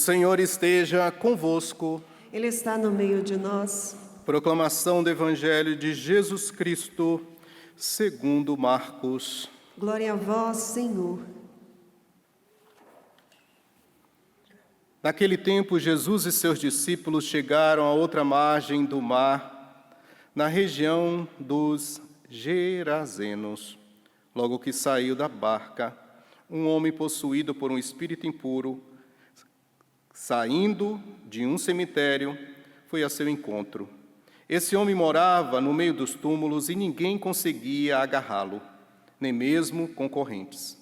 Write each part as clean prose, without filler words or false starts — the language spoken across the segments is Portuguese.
Senhor esteja convosco. Ele está no meio de nós. Proclamação do Evangelho de Jesus Cristo, segundo Marcos. Glória a vós, Senhor. Naquele tempo, Jesus e seus discípulos chegaram à outra margem do mar, na região dos Gerazenos. Logo que saiu da barca, um homem possuído por um espírito impuro, saindo de um cemitério, foi a seu encontro. Esse homem morava no meio dos túmulos e ninguém conseguia agarrá-lo, nem mesmo com correntes.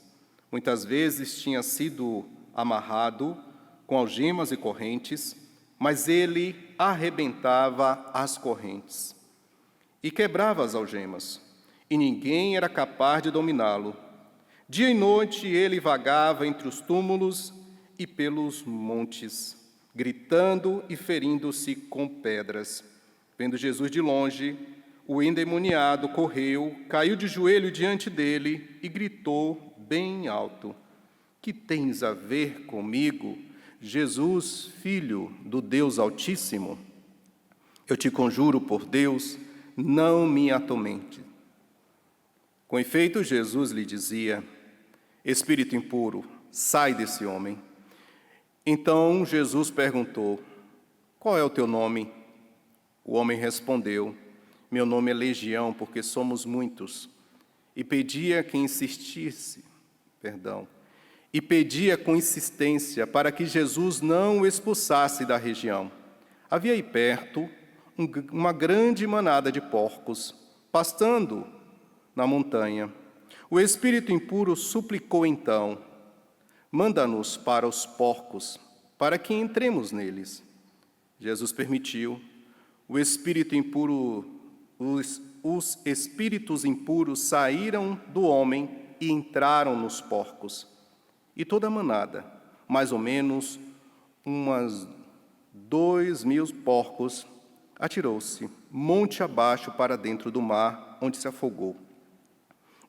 Muitas vezes tinha sido amarrado com algemas e correntes, mas ele arrebentava as correntes e quebrava as algemas, e ninguém era capaz de dominá-lo. Dia e noite ele vagava entre os túmulos e pelos montes, gritando e ferindo-se com pedras. Vendo Jesus de longe, o endemoniado correu, caiu de joelho diante dele e gritou bem alto: "Que tens a ver comigo, Jesus, Filho do Deus Altíssimo? Eu te conjuro por Deus, não me atormente." Com efeito, Jesus lhe dizia: "Espírito impuro, sai desse homem." Então Jesus perguntou: "Qual é o teu nome?" O homem respondeu: "Meu nome é Legião, porque somos muitos." E pedia com insistência para que Jesus não o expulsasse da região. Havia aí perto uma grande manada de porcos, pastando na montanha. O espírito impuro suplicou então: "Manda-nos para os porcos, para que entremos neles." Jesus permitiu. Os espíritos impuros saíram do homem e entraram nos porcos. E toda a manada, mais ou menos umas 2.000 porcos, atirou-se monte abaixo para dentro do mar, onde se afogou.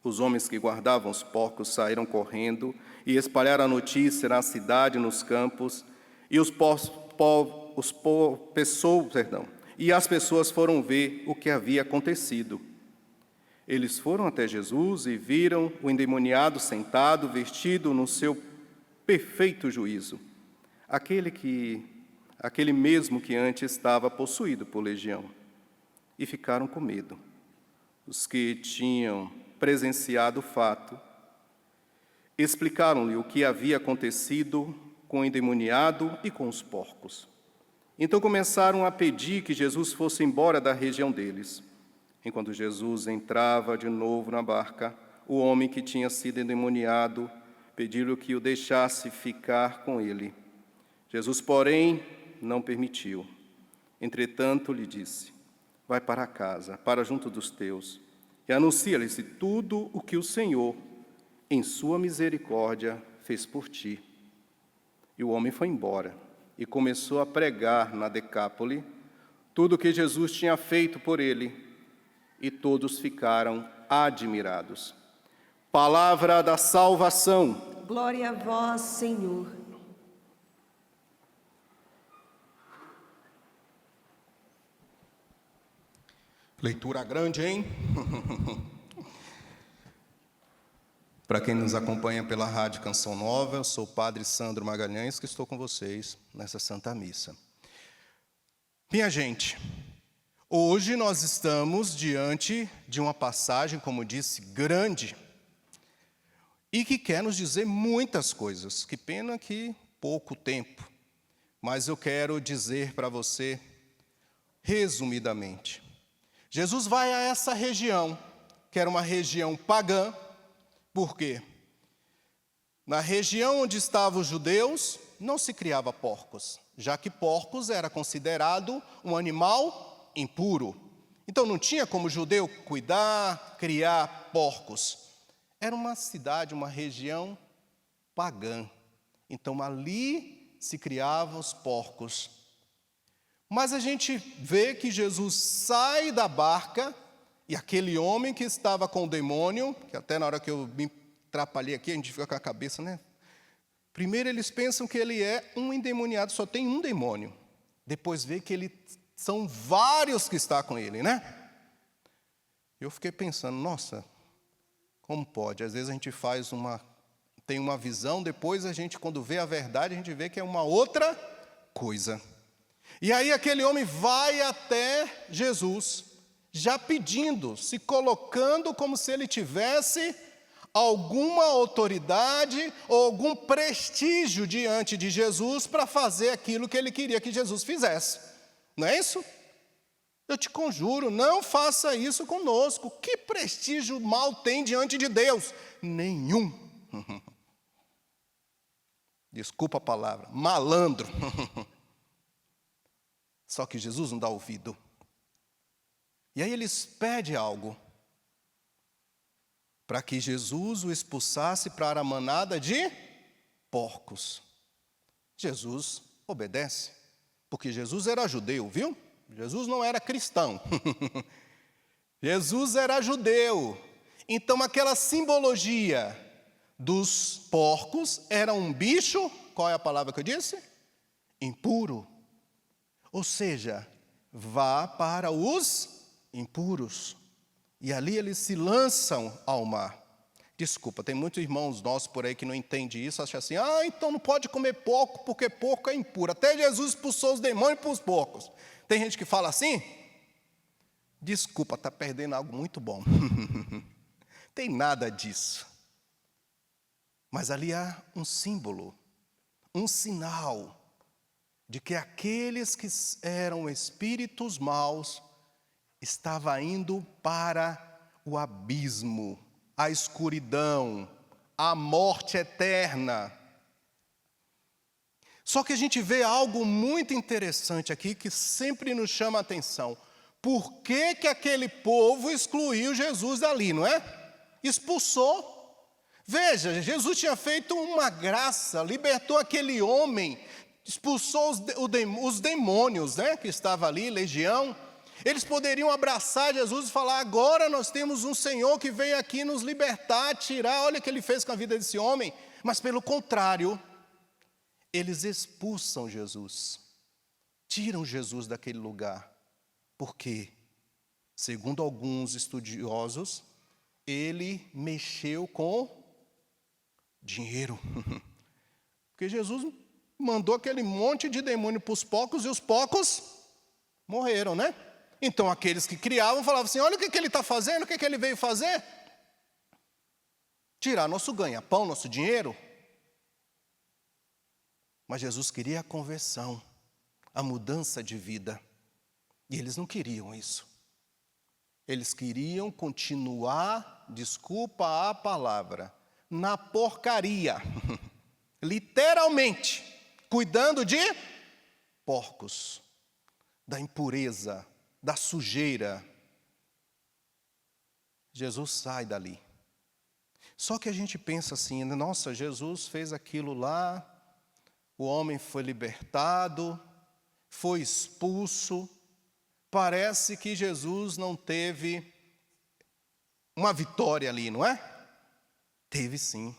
Os homens que guardavam os porcos saíram correndo e espalharam a notícia na cidade e nos campos, e as pessoas foram ver o que havia acontecido. Eles foram até Jesus e viram o endemoniado sentado, vestido no seu perfeito juízo, aquele mesmo que antes estava possuído por legião, e ficaram com medo. Os que tinham presenciado o fato explicaram-lhe o que havia acontecido com o endemoniado e com os porcos. Então começaram a pedir que Jesus fosse embora da região deles. Enquanto Jesus entrava de novo na barca, o homem que tinha sido endemoniado pediu-lhe que o deixasse ficar com ele. Jesus, porém, não permitiu. Entretanto, lhe disse: "Vai para casa, para junto dos teus, e anuncia-lhes tudo o que o Senhor, em sua misericórdia, fez por ti." E o homem foi embora e começou a pregar na Decápole tudo o que Jesus tinha feito por ele, e todos ficaram admirados. Palavra da salvação. Glória a vós, Senhor. Leitura grande, hein? Para quem nos acompanha pela Rádio Canção Nova, eu sou o Padre Sandro Magalhães, que estou com vocês nessa Santa Missa. Minha gente, hoje nós estamos diante de uma passagem, como disse, grande, e que quer nos dizer muitas coisas. Que pena que pouco tempo, mas eu quero dizer para você, resumidamente. Jesus vai a essa região, que era uma região pagã. Por quê? Na região onde estavam os judeus, não se criava porcos, já que porcos era considerado um animal impuro. Então não tinha como o judeu cuidar, criar porcos. Era uma cidade, uma região pagã. Então ali se criavam os porcos. Mas a gente vê que Jesus sai da barca e aquele homem que estava com o demônio, que até na hora que eu me atrapalhei aqui, a gente fica com a cabeça, né? Primeiro eles pensam que ele é um endemoniado, só tem um demônio. Depois vê que são vários que estão com ele, né? Eu fiquei pensando, nossa, como pode? Às vezes a gente tem uma visão, depois a gente, quando vê a verdade, a gente vê que é uma outra coisa. E aí aquele homem vai até Jesus, já pedindo, se colocando como se ele tivesse alguma autoridade ou algum prestígio diante de Jesus para fazer aquilo que ele queria que Jesus fizesse. Não é isso? Eu te conjuro, não faça isso conosco. Que prestígio mal tem diante de Deus? Nenhum. Desculpa a palavra, malandro. Só que Jesus não dá ouvido. E aí eles pedem algo, para que Jesus o expulsasse para a manada de porcos. Jesus obedece, porque Jesus era judeu, viu? Jesus não era cristão. Jesus era judeu. Então aquela simbologia dos porcos era um bicho, qual é a palavra que eu disse? Impuro. Ou seja, vá para os impuros. E ali eles se lançam ao mar. Desculpa, tem muitos irmãos nossos por aí que não entendem isso, acham assim, então não pode comer porco porque porco é impuro. Até Jesus expulsou os demônios para os porcos. Tem gente que fala assim? Desculpa, está perdendo algo muito bom. Tem nada disso. Mas ali há um símbolo, um sinal de que aqueles que eram espíritos maus estavam indo para o abismo, a escuridão, a morte eterna. Só que a gente vê algo muito interessante aqui que sempre nos chama a atenção. Por que que aquele povo excluiu Jesus dali, não é? Expulsou. Veja, Jesus tinha feito uma graça, libertou aquele homem, expulsou os demônios, né, que estavam ali, legião. Eles poderiam abraçar Jesus e falar, agora nós temos um Senhor que veio aqui nos libertar, tirar, olha o que ele fez com a vida desse homem. Mas pelo contrário, eles expulsam Jesus, tiram Jesus daquele lugar. Por quê? Segundo alguns estudiosos, ele mexeu com dinheiro. Porque Jesus mandou aquele monte de demônio para os porcos e os porcos morreram, né? Então aqueles que criavam falavam assim, olha o que ele está fazendo, o que ele veio fazer? Tirar nosso ganha-pão, nosso dinheiro. Mas Jesus queria a conversão, a mudança de vida. E eles não queriam isso. Eles queriam continuar, desculpa a palavra, na porcaria. Literalmente, cuidando de porcos, da impureza, da sujeira. Jesus sai dali. Só que a gente pensa assim, nossa, Jesus fez aquilo lá, o homem foi libertado, foi expulso. Parece que Jesus não teve uma vitória ali, não é? Teve sim.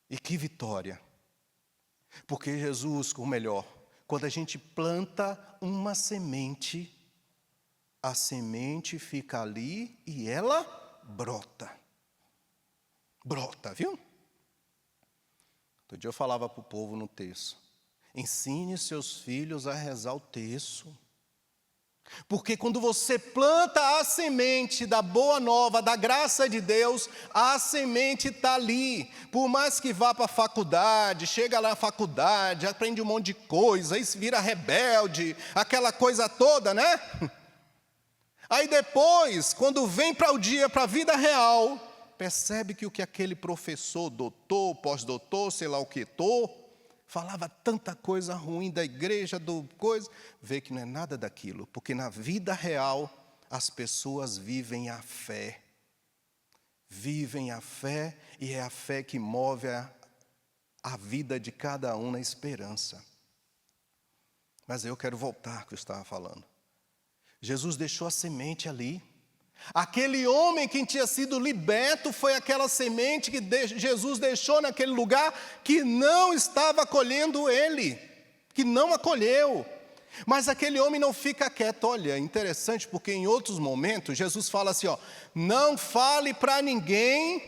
E que vitória. Porque Jesus, ou melhor, quando a gente planta uma semente, a semente fica ali e ela brota. Brota, viu? Outro dia eu falava para o povo no terço, ensine seus filhos a rezar o terço. Porque quando você planta a semente da boa nova, da graça de Deus, a semente está ali. Por mais que vá para a faculdade, chega lá na faculdade, aprende um monte de coisa, aí se vira rebelde, aquela coisa toda, né? Aí depois, quando vem para o dia, para a vida real, percebe que o que aquele professor, doutor, pós-doutor, sei lá o que, falava tanta coisa ruim da igreja, vê que não é nada daquilo, porque na vida real as pessoas vivem a fé. Vivem a fé e é a fé que move a vida de cada um na esperança. Mas eu quero voltar ao que eu estava falando. Jesus deixou a semente ali, Aquele homem que tinha sido liberto foi aquela semente que Jesus deixou naquele lugar que não estava acolhendo ele, que não acolheu. Mas aquele homem não fica quieto. Olha, é interessante porque em outros momentos Jesus fala assim, ó, não fale para ninguém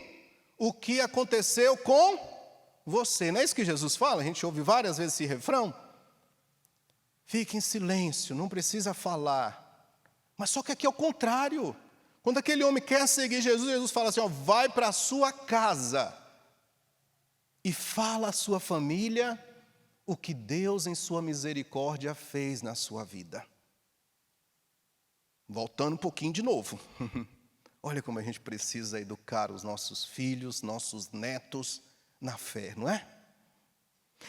o que aconteceu com você. Não é isso que Jesus fala? A gente ouve várias vezes esse refrão. Fique em silêncio, não precisa falar. Mas só que aqui é o contrário. Quando aquele homem quer seguir Jesus, Jesus fala assim, ó, vai para a sua casa e fala à sua família o que Deus em sua misericórdia fez na sua vida. Voltando um pouquinho de novo. Olha como a gente precisa educar os nossos filhos, nossos netos na fé, não é?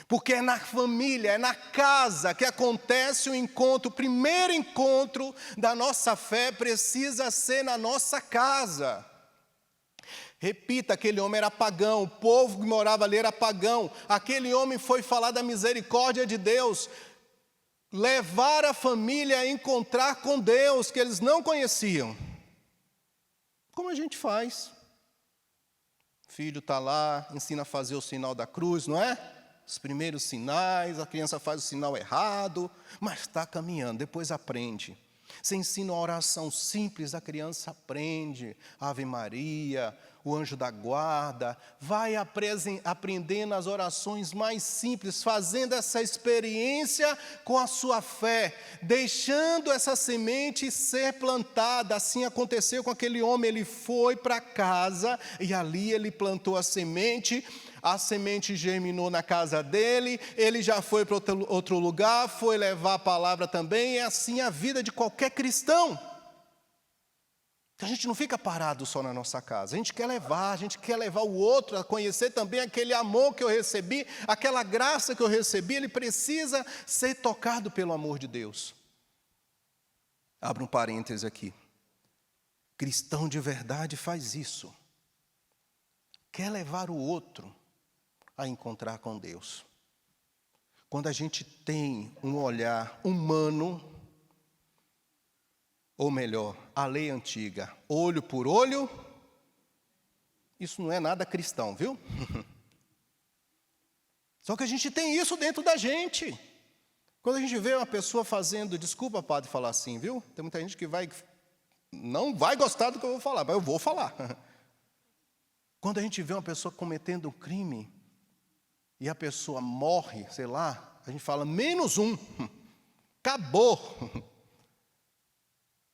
Porque é na família, é na casa que acontece o encontro, o primeiro encontro da nossa fé precisa ser na nossa casa. Repita, aquele homem era pagão, o povo que morava ali era pagão. Aquele homem foi falar da misericórdia de Deus, levar a família a encontrar com Deus que eles não conheciam. Como a gente faz? O filho está lá, ensina a fazer o sinal da cruz, não é? Os primeiros sinais, a criança faz o sinal errado, mas está caminhando, depois aprende. Você ensina uma oração simples, a criança aprende. Ave Maria, o anjo da guarda, vai aprendendo as orações mais simples, fazendo essa experiência com a sua fé, deixando essa semente ser plantada. Assim aconteceu com aquele homem, ele foi para casa e ali ele plantou a semente germinou na casa dele, ele já foi para outro lugar, foi levar a palavra também, é assim a vida de qualquer cristão. A gente não fica parado só na nossa casa, a gente quer levar o outro a conhecer também aquele amor que eu recebi, aquela graça que eu recebi, ele precisa ser tocado pelo amor de Deus. Abra um parêntese aqui. Cristão de verdade faz isso. Quer levar o outro a encontrar com Deus. Quando a gente tem um olhar humano, ou melhor, a lei antiga, olho por olho, isso não é nada cristão, viu? Só que a gente tem isso dentro da gente. Quando a gente vê uma pessoa fazendo, desculpa, padre, falar assim, viu? Tem muita gente que não vai gostar do que eu vou falar, mas eu vou falar. Quando a gente vê uma pessoa cometendo um crime, e a pessoa morre, sei lá, a gente fala, menos um, acabou.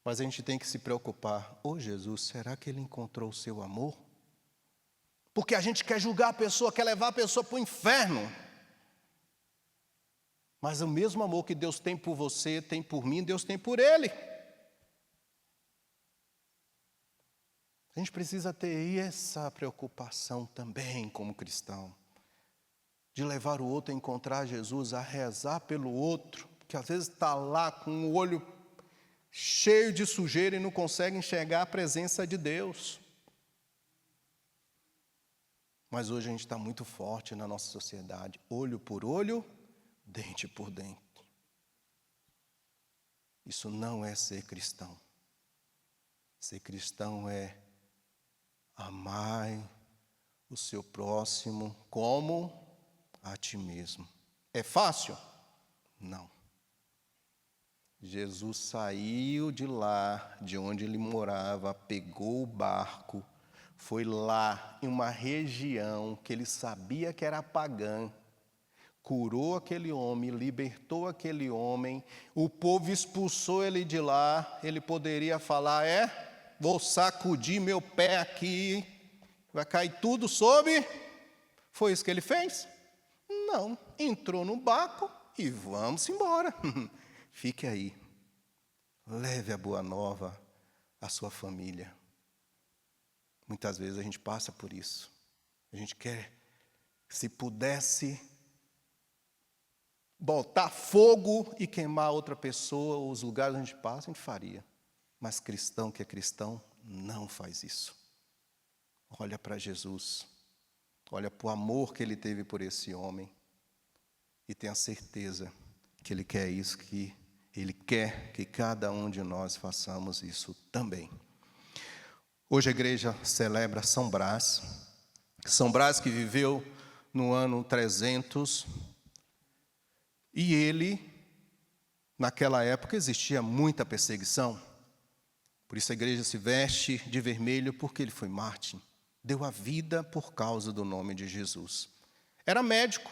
Mas a gente tem que se preocupar, Jesus, será que ele encontrou o seu amor? Porque a gente quer julgar a pessoa, quer levar a pessoa para o inferno. Mas o mesmo amor que Deus tem por você, tem por mim, Deus tem por ele. A gente precisa ter essa preocupação também como cristão. De levar o outro a encontrar Jesus, a rezar pelo outro, que às vezes está lá com o olho cheio de sujeira e não consegue enxergar a presença de Deus. Mas hoje a gente está muito forte na nossa sociedade, olho por olho, dente por dente. Isso não é ser cristão. Ser cristão é amar o seu próximo como a ti mesmo. É fácil? Não. Jesus saiu de lá, de onde ele morava, pegou o barco, foi lá em uma região que ele sabia que era pagã, curou aquele homem, libertou aquele homem, o povo expulsou ele de lá, ele poderia falar, vou sacudir meu pé aqui, vai cair tudo sobre... Foi isso que ele fez? Não, entrou no barco e vamos embora. Fique aí, leve a boa nova à sua família. Muitas vezes a gente passa por isso. A gente quer, se pudesse, botar fogo e queimar outra pessoa, os lugares onde a gente passa, a gente faria. Mas cristão que é cristão não faz isso. Olha para Jesus, olha para o amor que ele teve por esse homem e tenha certeza que ele quer isso, que ele quer que cada um de nós façamos isso também. Hoje a igreja celebra São Brás. São Brás que viveu no ano 300. E ele, naquela época, existia muita perseguição. Por isso a igreja se veste de vermelho, porque ele foi mártir. Deu a vida por causa do nome de Jesus. Era médico.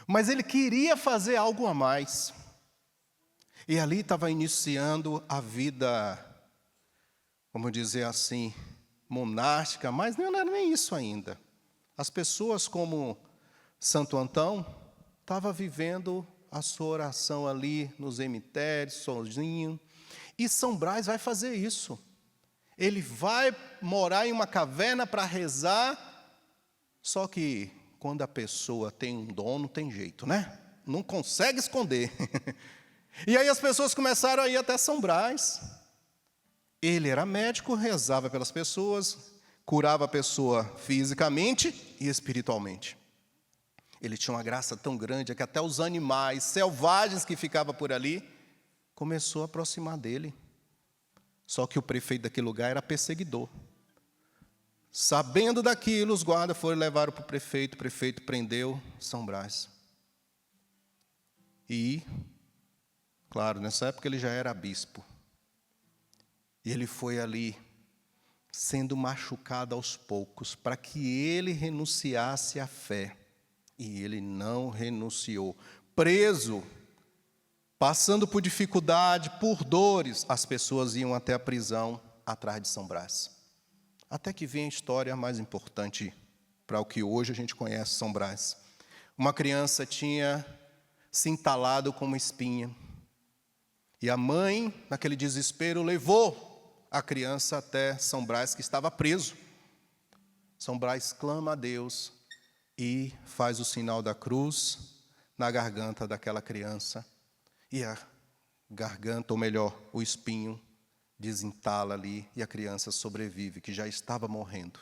Mas ele queria fazer algo a mais. E ali estava iniciando a vida, vamos dizer assim, monástica, mas não era nem isso ainda. As pessoas como Santo Antão estavam vivendo a sua oração ali nos cemitérios, sozinho. E São Brás vai fazer isso. Ele vai morar em uma caverna para rezar, só que quando a pessoa tem um dom, não tem jeito, né? Não consegue esconder. E aí as pessoas começaram a ir até São Brás. Ele era médico, rezava pelas pessoas, curava a pessoa fisicamente e espiritualmente. Ele tinha uma graça tão grande que até os animais selvagens que ficavam por ali começou a aproximar dele. Só que o prefeito daquele lugar era perseguidor. Sabendo daquilo, os guardas foram levar para o prefeito prendeu São Brás. E, claro, nessa época ele já era bispo. E ele foi ali, sendo machucado aos poucos, para que ele renunciasse à fé. E ele não renunciou. Preso, passando por dificuldade, por dores, as pessoas iam até a prisão atrás de São Brás. Até que vem a história mais importante para o que hoje a gente conhece São Brás. Uma criança tinha se entalado com uma espinha. E a mãe, naquele desespero, levou a criança até São Brás, que estava preso. São Brás clama a Deus e faz o sinal da cruz na garganta daquela criança. E a garganta, ou melhor, o espinho, desentala ali e a criança sobrevive, que já estava morrendo.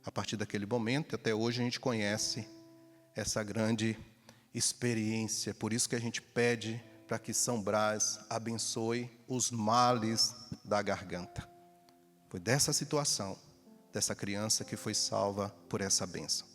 A partir daquele momento, até hoje, a gente conhece essa grande experiência. Por isso que a gente pede para que São Brás abençoe os males da garganta. Foi dessa situação, dessa criança, que foi salva por essa bênção.